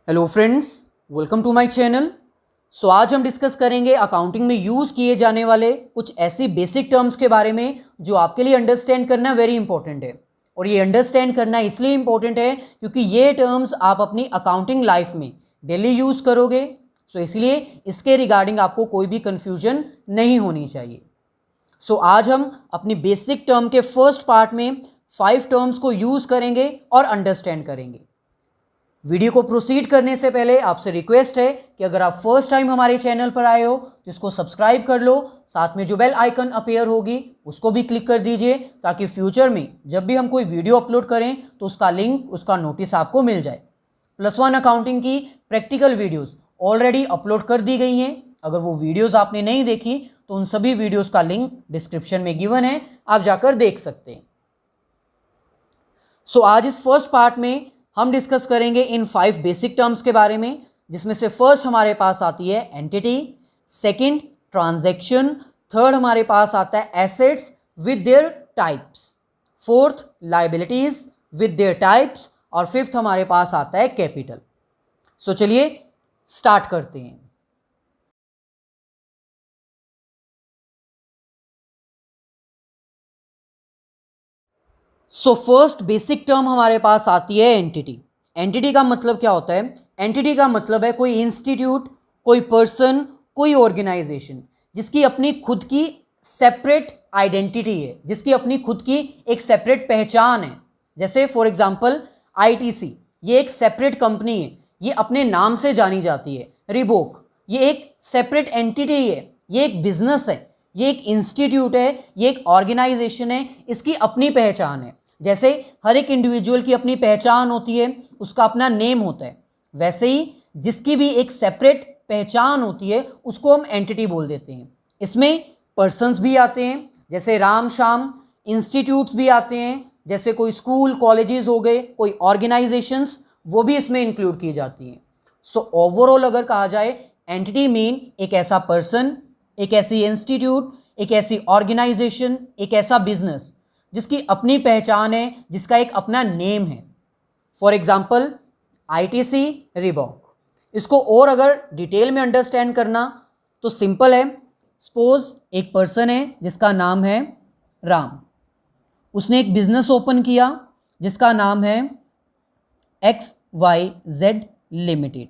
Hello friends, welcome to my channel. आज हम discuss करेंगे अकाउंटिंग में यूज़ किए जाने वाले कुछ ऐसी बेसिक टर्म्स के बारे में जो आपके लिए अंडरस्टैंड करना वेरी इंपॉर्टेंट है। और ये अंडरस्टैंड करना इसलिए इंपॉर्टेंट है क्योंकि ये टर्म्स आप अपनी अकाउंटिंग लाइफ में डेली यूज़ करोगे। इसलिए इसके रिगार्डिंग आपको कोई भी कन्फ्यूजन नहीं होनी चाहिए। आज हम अपनी बेसिक टर्म के फर्स्ट पार्ट में 5 टर्म्स को यूज़ करेंगे और अंडरस्टैंड करेंगे। वीडियो को प्रोसीड करने से पहले आपसे रिक्वेस्ट है कि अगर आप फर्स्ट टाइम हमारे चैनल पर आए हो तो इसको सब्सक्राइब कर लो, साथ में जो बेल आइकन अपीयर होगी उसको भी क्लिक कर दीजिए ताकि फ्यूचर में जब भी हम कोई वीडियो अपलोड करें तो उसका लिंक, उसका नोटिस आपको मिल जाए। +1 अकाउंटिंग की प्रैक्टिकल वीडियोस ऑलरेडी अपलोड कर दी गई हैं। अगर वो वीडियोस आपने नहीं देखी तो उन सभी वीडियोस का लिंक डिस्क्रिप्शन में गिवन है, आप जाकर देख सकते हैं। आज इस फर्स्ट पार्ट में हम डिस्कस करेंगे इन 5 बेसिक टर्म्स के बारे में, जिसमें से फर्स्ट हमारे पास आती है एंटिटी, सेकंड ट्रांजैक्शन, थर्ड हमारे पास आता है assets with their types, fourth liabilities with their types और फिफ्थ हमारे पास आता है कैपिटल। चलिए स्टार्ट करते हैं। फर्स्ट बेसिक टर्म हमारे पास आती है एंटिटी। एंटिटी का मतलब क्या होता है? एंटिटी का मतलब है कोई इंस्टीट्यूट, कोई पर्सन, कोई ऑर्गेनाइजेशन जिसकी अपनी खुद की सेपरेट आइडेंटिटी है, जिसकी अपनी खुद की एक सेपरेट पहचान है। जैसे फॉर एग्जांपल आईटीसी, ये एक सेपरेट कंपनी है, ये अपने नाम से जानी जाती है। रिबोक, ये एक सेपरेट एंटिटी है, ये एक बिजनेस है, ये एक इंस्टीट्यूट है, ये एक ऑर्गेनाइजेशन है, इसकी अपनी पहचान है। जैसे हर एक इंडिविजुअल की अपनी पहचान होती है, उसका अपना नेम होता है, वैसे ही जिसकी भी एक सेपरेट पहचान होती है उसको हम एंटिटी बोल देते हैं। इसमें पर्सन्स भी आते हैं जैसे राम श्याम, इंस्टीट्यूट्स भी आते हैं जैसे कोई स्कूल कॉलेजेस हो गए, कोई ऑर्गेनाइजेशंस, वो भी इसमें इंक्लूड की जाती हैं। ओवरऑल अगर कहा जाए, एंटिटी मीन एक ऐसा पर्सन, एक ऐसी इंस्टीट्यूट, एक ऐसी ऑर्गेनाइजेशन, एक ऐसा बिजनेस जिसकी अपनी पहचान है, जिसका एक अपना नेम है। For example ITC, Reebok. इसको और अगर डिटेल में अंडरस्टैंड करना तो सिंपल है। सपोज एक पर्सन है जिसका नाम है राम, उसने एक बिजनेस ओपन किया जिसका नाम है XYZ लिमिटेड।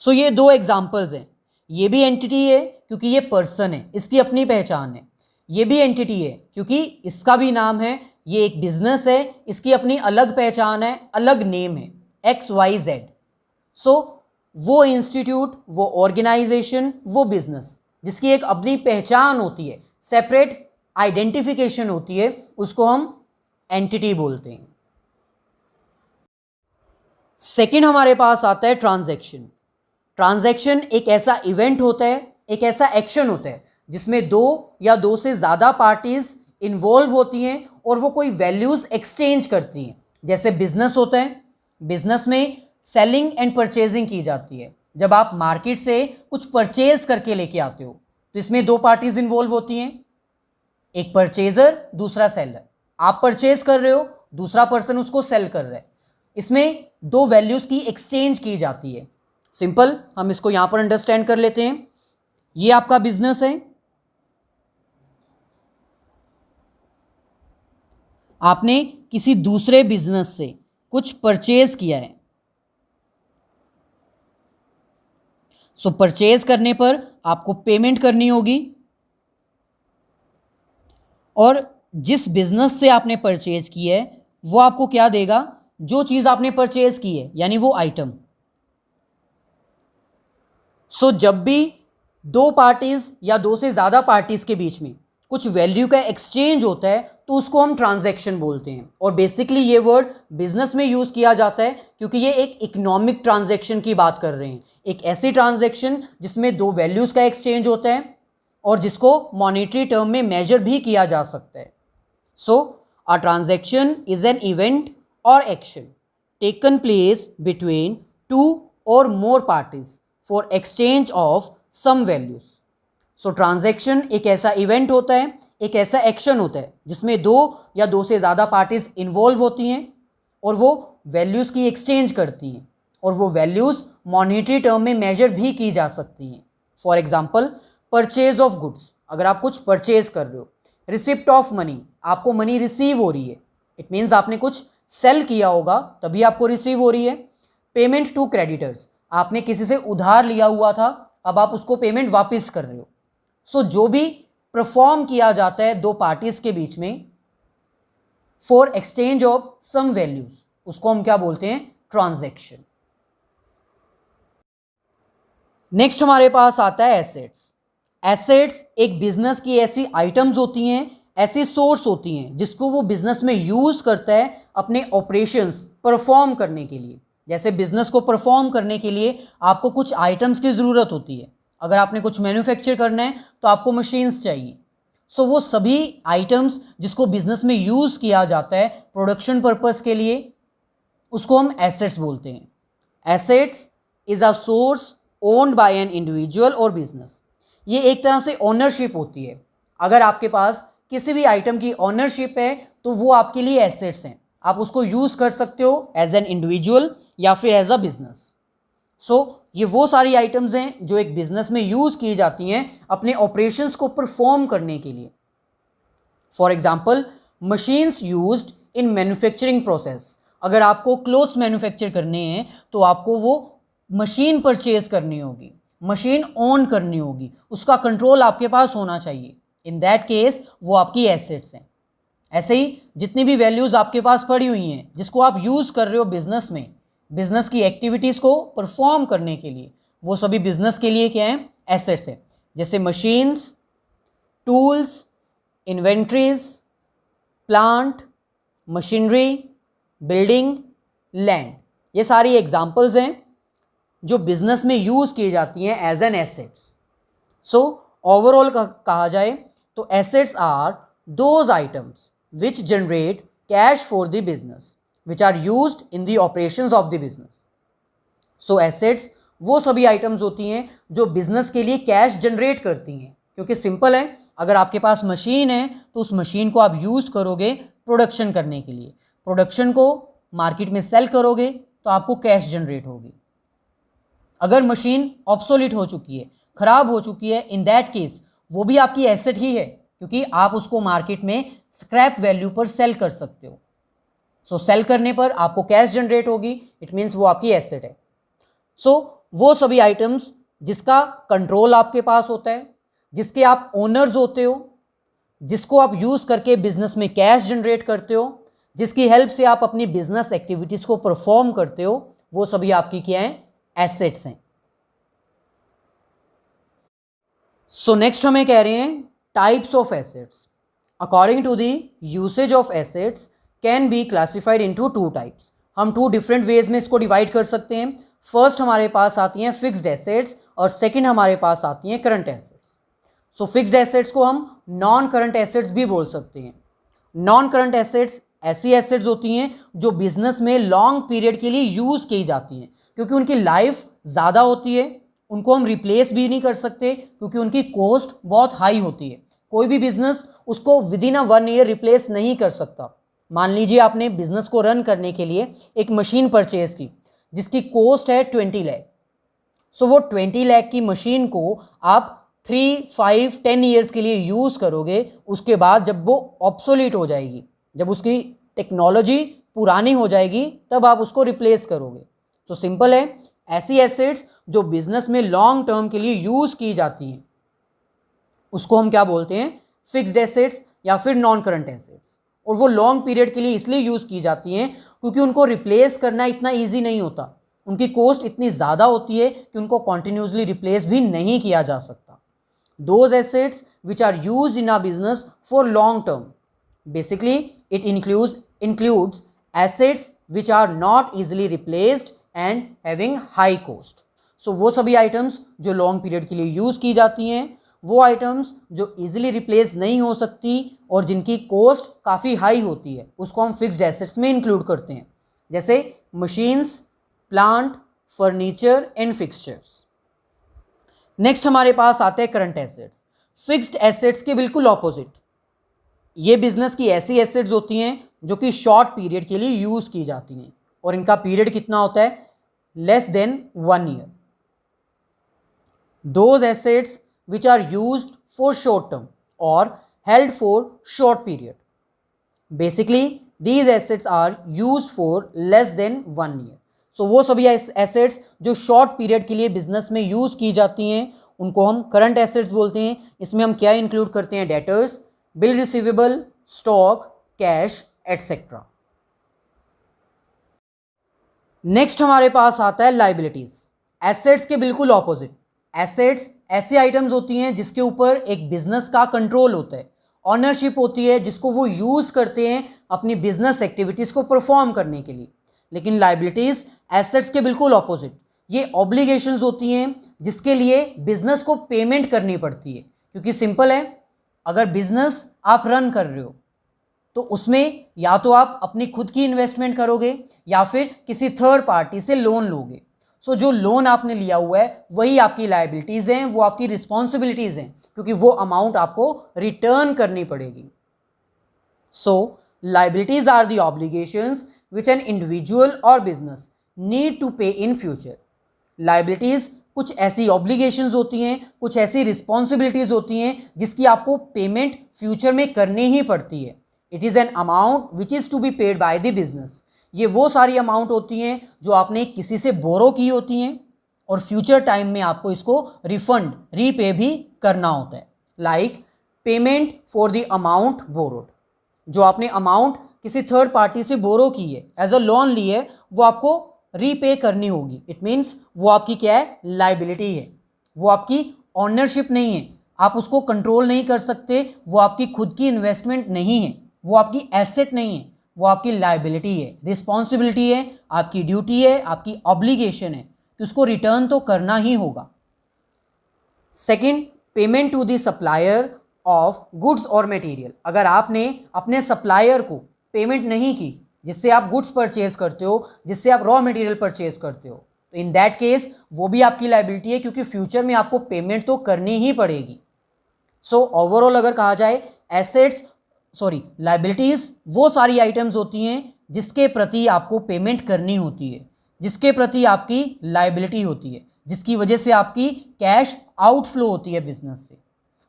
ये 2 एग्जाम्पल्स हैं। ये भी एंटिटी है क्योंकि ये पर्सन है, इसकी अपनी पहचान है। ये भी एंटिटी है क्योंकि इसका भी नाम है, ये एक बिजनेस है, इसकी अपनी अलग पहचान है, अलग नेम है XYZ। वो इंस्टीट्यूट, वो ऑर्गेनाइजेशन, वो बिजनेस जिसकी एक अपनी पहचान होती है, सेपरेट आइडेंटिफिकेशन होती है, उसको हम एंटिटी बोलते हैं। सेकंड हमारे पास आता है ट्रांजैक्शन। ट्रांजैक्शन एक ऐसा इवेंट होता है, एक ऐसा एक्शन होता है जिसमें 2 या 2 से ज़्यादा पार्टीज इन्वॉल्व होती हैं और वो कोई वैल्यूज़ एक्सचेंज करती हैं। जैसे बिजनेस होता है, बिजनेस में सेलिंग एंड परचेजिंग की जाती है। जब आप मार्केट से कुछ परचेज करके लेके आते हो तो इसमें 2 पार्टीज इन्वॉल्व होती हैं, एक परचेजर, दूसरा सेलर। आप परचेज कर रहे हो, दूसरा पर्सन उसको सेल कर रहा है। इसमें 2 वैल्यूज़ की एक्सचेंज की जाती है। सिंपल, हम इसको यहां पर अंडरस्टैंड कर लेते हैं। ये आपका बिजनेस है, आपने किसी दूसरे बिजनेस से कुछ परचेज किया है। परचेज करने पर आपको पेमेंट करनी होगी और जिस बिजनेस से आपने परचेज की है वो आपको क्या देगा? जो चीज आपने परचेज की है, यानी वो आइटम। जब भी 2 पार्टीज या 2 से ज़्यादा पार्टीज के बीच में कुछ वैल्यू का एक्सचेंज होता है तो उसको हम ट्रांजैक्शन बोलते हैं। और बेसिकली ये वर्ड बिजनेस में यूज़ किया जाता है क्योंकि ये एक इकोनॉमिक ट्रांजैक्शन की बात कर रहे हैं, एक ऐसी ट्रांजैक्शन जिसमें 2 वैल्यूज़ का एक्सचेंज होता है और जिसको मॉनेटरी टर्म में मेजर भी किया जा सकता है। A transaction is an event or action taken place between 2 or more parties for exchange of some values. Transaction एक ऐसा इवेंट होता है, एक ऐसा एक्शन होता है जिसमें 2 या 2 से ज़्यादा पार्टीज इन्वॉल्व होती हैं और वो वैल्यूज़ की एक्सचेंज करती हैं और वो वैल्यूज़ मॉनेटरी टर्म में मेजर भी की जा सकती हैं। For example purchase of goods, अगर आप कुछ परचेज कर रहे हो। रिसिप्ट ऑफ मनी, आपको मनी रिसीव हो रही है, इट मीन्स आपने कुछ सेल किया होगा तभी आपको रिसीव हो रही है। पेमेंट टू क्रेडिटर्स, आपने किसी से उधार लिया हुआ था, अब आप उसको पेमेंट वापस कर रहे हो। सो जो भी परफॉर्म किया जाता है दो पार्टीज के बीच में for exchange of some values, उसको हम क्या बोलते हैं? ट्रांजैक्शन। नेक्स्ट हमारे पास आता है एसेट्स। एसेट्स एक बिजनेस की ऐसी आइटम्स होती हैं, ऐसी सोर्स होती हैं जिसको वो बिजनेस में यूज करता है अपने ऑपरेशंस परफॉर्म करने के लिए। जैसे बिजनेस को परफॉर्म करने के लिए आपको कुछ आइटम्स की ज़रूरत होती है। अगर आपने कुछ मैन्युफैक्चर करना है तो आपको मशीन्स चाहिए। सो वो सभी आइटम्स जिसको बिजनेस में यूज़ किया जाता है प्रोडक्शन पर्पस के लिए, उसको हम एसेट्स बोलते हैं। Assets is a source owned by N individual or business. ये एक तरह से ओनरशिप होती है। अगर आपके पास किसी भी आइटम की ओनरशिप है तो वो आपके लिए एसेट्स हैं, आप उसको यूज़ कर सकते हो एज एन इंडिविजुअल या फिर एज अ बिजनेस। सो ये वो सारी आइटम्स हैं जो एक बिजनेस में यूज़ की जाती हैं अपने ऑपरेशंस को परफॉर्म करने के लिए। For example machines used in manufacturing process, अगर आपको क्लोथ्स मैन्युफैक्चर करने हैं तो आपको वो मशीन परचेज करनी होगी, मशीन ओन करनी होगी, उसका कंट्रोल आपके पास होना चाहिए। इन दैट केस वो आपकी एसेट्स हैं। ऐसे ही जितनी भी वैल्यूज़ आपके पास पड़ी हुई हैं जिसको आप यूज़ कर रहे हो बिजनेस में, बिजनेस की एक्टिविटीज़ को परफॉर्म करने के लिए, वो सभी बिजनेस के लिए क्या हैं? एसेट्स हैं। जैसे machines, tools, inventories, plant, machinery, building, land, ये सारी एग्जाम्पल्स हैं जो बिजनेस में यूज़ की जाती हैं as an assets. So overall कहा जाए तो assets are those items which generate cash for the business which are used in the operations of the business. So assets वो सभी आइटम्स होती हैं जो बिजनेस के लिए कैश जनरेट करती हैं, क्योंकि सिंपल है, अगर आपके पास मशीन है तो उस मशीन को आप यूज़ करोगे प्रोडक्शन करने के लिए, प्रोडक्शन को मार्केट में सेल करोगे तो आपको कैश जनरेट होगी। अगर मशीन ऑब्सोलीट हो चुकी है, ख़राब हो चुकी है, इन दैट केस वो भी आपकी एसेट ही है, क्योंकि आप उसको मार्केट में स्क्रैप वैल्यू पर सेल कर सकते हो। सो सेल करने पर आपको कैश जनरेट होगी, इट मीन्स वो आपकी एसेट है। सो वो सभी आइटम्स जिसका कंट्रोल आपके पास होता है, जिसके आप ओनर्स होते हो, जिसको आप यूज़ करके बिजनेस में कैश जनरेट करते हो, जिसकी हेल्प से आप अपनी बिजनेस एक्टिविटीज़ को परफॉर्म करते हो, वो सभी आपकी क्या हैं? एसेट्स हैं। सो नेक्स्ट हमें कह रहे हैं types of assets. According to the usage of assets can be classified into two types. हम टू डिफरेंट वेज में इसको डिवाइड कर सकते हैं। फर्स्ट हमारे पास आती हैं फिक्स्ड एसेट्स और सेकंड हमारे पास आती हैं करंट एसेट्स। सो फिक्स्ड एसेट्स को हम नॉन करंट एसेट्स भी बोल सकते हैं। नॉन करंट एसेट्स ऐसी एसेट्स होती हैं जो बिजनेस में लॉन्ग पीरियड के लिए यूज़ की जाती हैं, क्योंकि उनकी लाइफ ज़्यादा होती है, उनको हम रिप्लेस भी नहीं कर सकते क्योंकि उनकी कॉस्ट बहुत हाई होती है। कोई भी बिजनेस उसको with in a 1 year replace नहीं कर सकता। मान लीजिए आपने बिजनेस को रन करने के लिए एक मशीन परचेज की जिसकी कॉस्ट है 20 लाख। सो वो 20 लाख की मशीन को आप 3, 5, 10 ईयर्स के लिए यूज़ करोगे, उसके बाद जब वो ऑब्सोलीट हो जाएगी, जब उसकी टेक्नोलॉजी पुरानी हो जाएगी, तब आप उसको रिप्लेस करोगे। तो सिंपल है, ऐसी एसेट्स जो बिजनेस में लॉन्ग टर्म के लिए यूज़ की जाती हैं उसको हम क्या बोलते हैं? फिक्स्ड एसेट्स या फिर नॉन करंट एसेट्स। और वो लॉन्ग पीरियड के लिए इसलिए यूज़ की जाती हैं क्योंकि उनको रिप्लेस करना इतना ईजी नहीं होता, उनकी कॉस्ट इतनी ज़्यादा होती है कि उनको कॉन्टिन्यूसली रिप्लेस भी नहीं किया जा सकता। Those assets which are use in a business for long term, basically it includes assets which are not easily replaced and having high cost. So वो सभी आइटम्स जो लॉन्ग पीरियड के लिए यूज़ की जाती हैं, वो आइटम्स जो इजीली रिप्लेस नहीं हो सकती और जिनकी कॉस्ट काफ़ी हाई होती है, उसको हम फिक्स्ड एसेट्स में इंक्लूड करते हैं, जैसे machines, plant, furniture and fixtures. Next हमारे पास आते हैं करंट एसेट्स। फिक्स्ड एसेट्स के बिल्कुल ऑपोजिट, ये बिजनेस की ऐसी एसेट्स होती हैं जो कि शॉर्ट पीरियड के लिए यूज़ की जाती हैं और इनका पीरियड कितना होता है? less than 1 year. Those assets which are used for short term or held for short period. Basically these assets are used for less than 1 year. So वो सभी assets जो short period के लिए business में use की जाती हैं उनको हम current assets बोलते हैं. इसमें हम क्या include करते हैं? debtors, bill receivable, stock, cash, etc. Next हमारे पास आता है लाइबिलिटीज. एसेट्स के बिल्कुल ऑपोजिट. एसेट्स ऐसी आइटम्स होती हैं जिसके ऊपर एक बिजनेस का कंट्रोल होता है, ऑनरशिप होती है, जिसको वो यूज करते हैं अपनी बिजनेस एक्टिविटीज को परफॉर्म करने के लिए. लेकिन लाइबिलिटीज एसेट्स के बिल्कुल ऑपोजिट. ये ऑब्लिगेशंस होती हैं जिसके लिए बिजनेस को पेमेंट करनी पड़ती है. क्योंकि सिंपल है, अगर बिजनेस आप रन कर रहे हो तो उसमें या तो आप अपनी खुद की इन्वेस्टमेंट करोगे या फिर किसी थर्ड पार्टी से लोन लोगे. सो जो लोन आपने लिया हुआ है वही आपकी लायबिलिटीज़ हैं, वो आपकी रिस्पॉन्सिबिलिटीज़ हैं, क्योंकि वो अमाउंट आपको रिटर्न करनी पड़ेगी. So liabilities are the obligations which an individual or business need to pay in future. Liabilities कुछ ऐसी ऑब्लिगेशंस होती हैं, कुछ ऐसी रिस्पॉन्सिबिलिटीज़ होती हैं जिसकी आपको पेमेंट फ्यूचर में करनी ही पड़ती है. It is an amount which is to be paid by the business. ये वो सारी अमाउंट होती हैं जो आपने किसी से बोरो की होती हैं और फ्यूचर टाइम में आपको इसको रिफंड रीपे भी करना होता है. Like payment for the amount borrowed. जो आपने अमाउंट किसी थर्ड पार्टी से बोरो की है, एज अ लोन ली है, वो आपको रीपे करनी होगी. इट मीन्स वो आपकी क्या है? लाइबिलिटी है. वो आपकी ऑनरशिप नहीं है, आप उसको कंट्रोल नहीं कर सकते. वो आपकी खुद की इन्वेस्टमेंट नहीं है, वो आपकी एसेट नहीं है, वो आपकी लायबिलिटी है, रिस्पॉन्सिबिलिटी है, आपकी ड्यूटी है, आपकी ऑब्लिगेशन है कि उसको रिटर्न तो करना ही होगा. Second, payment to the supplier of goods और मटेरियल. अगर आपने अपने सप्लायर को पेमेंट नहीं की, जिससे आप गुड्स परचेज करते हो, जिससे आप रॉ मटेरियल परचेज करते हो, तो इन दैट केस वो भी आपकी लायबिलिटी है, क्योंकि फ्यूचर में आपको पेमेंट तो करनी ही पड़ेगी. सो ओवरऑल अगर कहा जाए, लायबिलिटीज़ वो सारी आइटम्स होती हैं जिसके प्रति आपको पेमेंट करनी होती है, जिसके प्रति आपकी लायबिलिटी होती है, जिसकी वजह से आपकी कैश आउटफ्लो होती है बिजनेस से.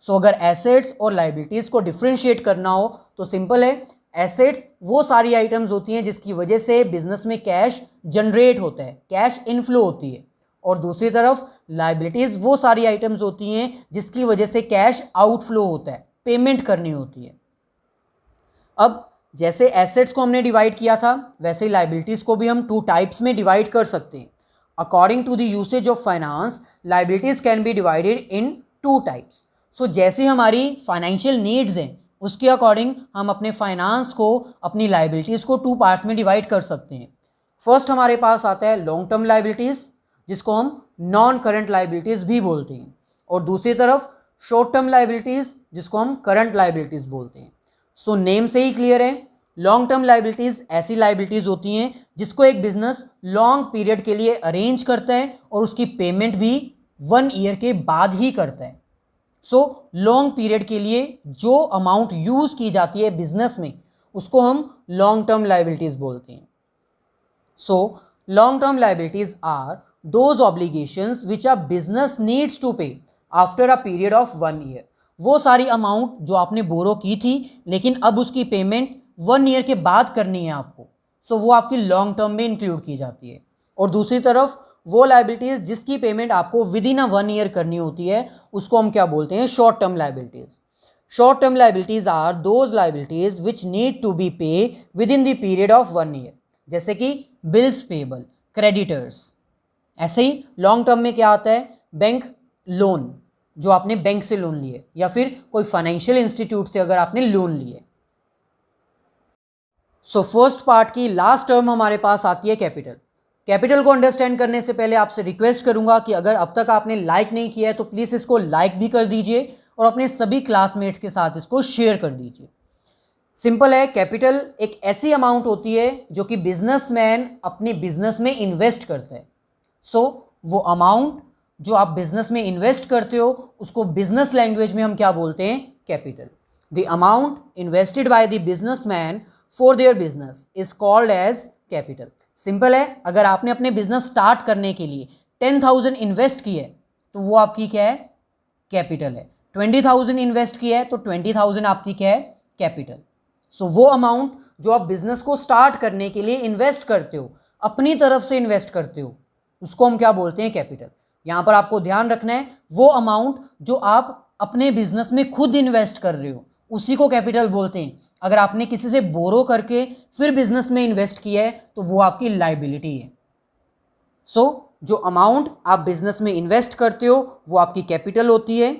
सो अगर एसेट्स और लायबिलिटीज़ को डिफ्रेंशिएट करना हो तो सिंपल है. एसेट्स वो सारी आइटम्स होती हैं जिसकी वजह से बिजनेस में कैश जनरेट होता है, कैश इनफ्लो होती है. और दूसरी तरफ लायबिलिटीज़ वो सारी आइटम्स होती हैं जिसकी वजह से कैश आउटफ्लो होता है, पेमेंट करनी होती है. अब जैसे एसेट्स को हमने डिवाइड किया था, वैसे ही लायबिलिटीज़ को भी हम 2 टाइप्स में डिवाइड कर सकते हैं. According to the usage of finance, liabilities can be divided in 2 types. So जैसी हमारी फाइनेंशियल नीड्स हैं उसके अकॉर्डिंग हम अपने फाइनेंस को, अपनी लायबिलिटीज़ को 2 पार्ट्स में डिवाइड कर सकते हैं. फर्स्ट हमारे पास आता है लॉन्ग टर्म लायबिलिटीज़, जिसको हम नॉन करंट लायबिलिटीज़ भी बोलते हैं, और दूसरी तरफ शॉर्ट टर्म लायबिलिटीज़, जिसको हम करंट लायबिलिटीज़ बोलते हैं. सो नेम से ही क्लियर है, लॉन्ग टर्म लायबिलिटीज़ ऐसी लायबिलिटीज़ होती हैं जिसको एक बिजनेस लॉन्ग पीरियड के लिए अरेंज करता है और उसकी पेमेंट भी 1 ईयर के बाद ही करता है. सो लॉन्ग पीरियड के लिए जो अमाउंट यूज़ की जाती है बिजनेस में, उसको हम लॉन्ग टर्म लायबिलिटीज़ बोलते हैं. So long term liabilities are those obligations which a business needs to pay after a period of 1 year. वो सारी अमाउंट जो आपने बोरो की थी लेकिन अब उसकी पेमेंट 1 ईयर के बाद करनी है आपको, सो वो आपकी लॉन्ग टर्म में इंक्लूड की जाती है. और दूसरी तरफ वो लायबिलिटीज़ जिसकी पेमेंट आपको विद इन अ 1 ईयर करनी होती है, उसको हम क्या बोलते हैं? Short term liabilities. Short term liabilities are those liabilities which need to be pay within the period of 1 year, जैसे कि बिल्स पेबल, क्रेडिटर्स. ऐसे ही लॉन्ग टर्म में क्या आता है? बैंक लोन, जो आपने बैंक से लोन लिए, या फिर कोई फाइनेंशियल इंस्टीट्यूट से अगर आपने लोन लिए. सो फर्स्ट पार्ट की लास्ट टर्म हमारे पास आती है कैपिटल. कैपिटल को अंडरस्टैंड करने से पहले आपसे रिक्वेस्ट करूंगा कि अगर अब तक आपने लाइक नहीं किया है तो प्लीज़ इसको लाइक भी कर दीजिए और अपने सभी क्लासमेट्स के साथ इसको शेयर कर दीजिए. सिंपल है, कैपिटल एक ऐसी अमाउंट होती है जो कि बिजनेसमैन अपनी बिजनेस में इन्वेस्ट करता है. सो वो अमाउंट जो आप बिजनेस में इन्वेस्ट करते हो उसको बिजनेस लैंग्वेज में हम क्या बोलते हैं? Capital. The amount invested by the businessman for their business is called as capital. Simple है, अगर आपने अपने बिजनेस स्टार्ट करने के लिए 10,000 इन्वेस्ट की है तो वो आपकी क्या है, कैपिटल है। 20,000 इन्वेस्ट किया है तो 20,000 आपकी क्या है, कैपिटल। सो वो अमाउंट जो आप बिजनेस को स्टार्ट करने के लिए इन्वेस्ट करते हो, अपनी तरफ से इन्वेस्ट करते हो, उसको हम क्या बोलते हैं, कैपिटल। यहां पर आपको ध्यान रखना है वो अमाउंट जो आप अपने बिजनेस में खुद इन्वेस्ट कर रहे हो उसी को कैपिटल बोलते हैं। अगर आपने किसी से बोरो करके फिर बिजनेस में इन्वेस्ट किया है तो वो आपकी लायबिलिटी है। सो जो अमाउंट आप बिजनेस में इन्वेस्ट करते हो वो आपकी कैपिटल होती है,